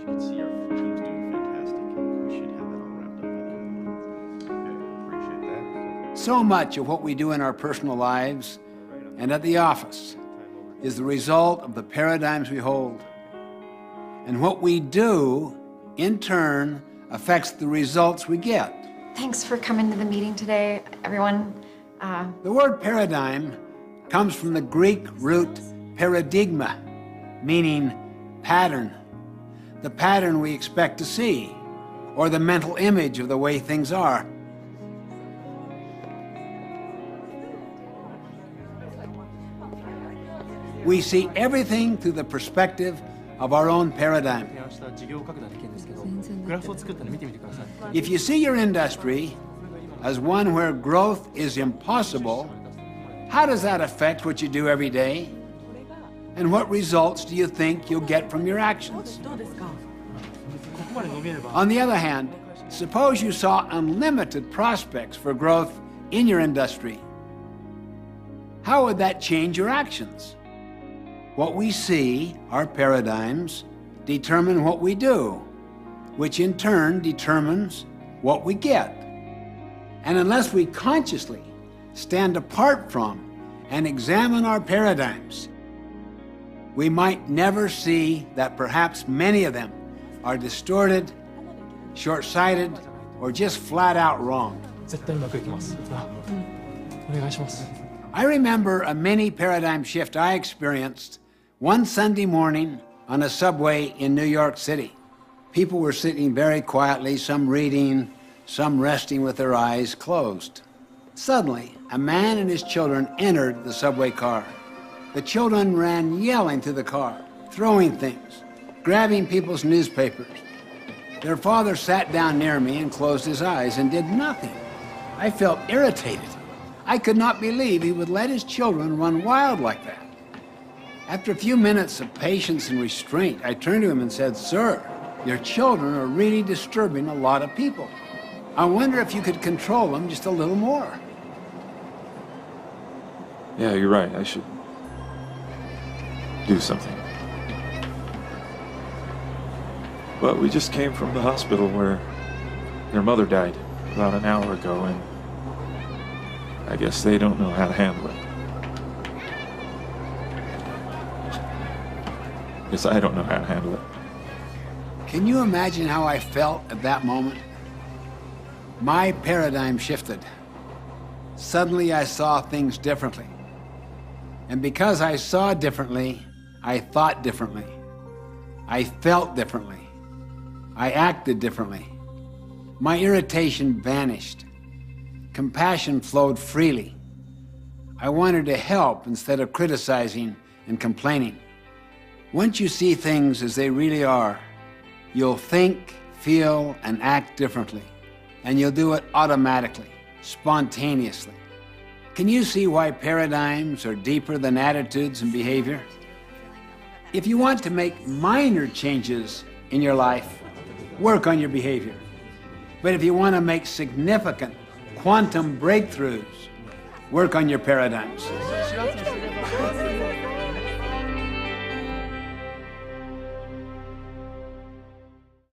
you can see, our team's doing fantastic, and we should have that all wrapped up by the end of the month. Okay, appreciate that. So much of what we do in our personal lives and at the office is the result of the paradigms we hold. And what we do, in turn, affects the results we get. Thanks for coming to the meeting today, everyone. The word paradigm comes from the Greek root paradigma, meaning pattern. The pattern we expect to see, or the mental image of the way things are. We see everything through the perspective of our own paradigm. 提案した事業拡大できるんですけど、グラフを作ったので見てみてください。 If you see your industry as one where growth is impossible, how does that affect what you do every day? And what results do you think you'll get from your actions? ここまで伸びれば、 On the other hand, suppose you saw unlimited prospects for growth in your industry. How would that change your actions? What we see, our paradigms, determine what we do, which in turn determines what we get. And unless we consciously stand apart from and examine our paradigms, we might never see that perhaps many of them are distorted, short-sighted, or just flat out wrong. 絶対うまくいきます。お願いします。 I remember a mini paradigm shift I experienced one Sunday morning on a subway in New York City. People were sitting very quietly, some reading, some resting with their eyes closed. Suddenly, a man and his children entered the subway car. The children ran yelling through the car, throwing things, grabbing people's newspapers. Their father sat down near me and closed his eyes and did nothing. I felt irritated. I could not believe he would let his children run wild like that. After a few minutes of patience and restraint, I turned to him and said, "Sir, your children are really disturbing a lot of people. I wonder if you could control them just a little more." Yeah, you're right. I should do something. Well, we just came from the hospital where their mother died about an hour ago, and I guess they don't know how to handle it. Guess I don't know how to handle it. Can you imagine how I felt at that moment? My paradigm shifted. Suddenly I saw things differently. And because I saw differently, I thought differently. I felt differently. I acted differently. My irritation vanished. Compassion flowed freely. I wanted to help instead of criticizing and complaining. Once you see things as they really are, you'll think, feel, and act differently. And you'll do it automatically, spontaneously. Can you see why paradigms are deeper than attitudes and behavior? If you want to make minor changes in your life, work on your behavior. But if you want to make significant quantum breakthroughs, work on your paradigms.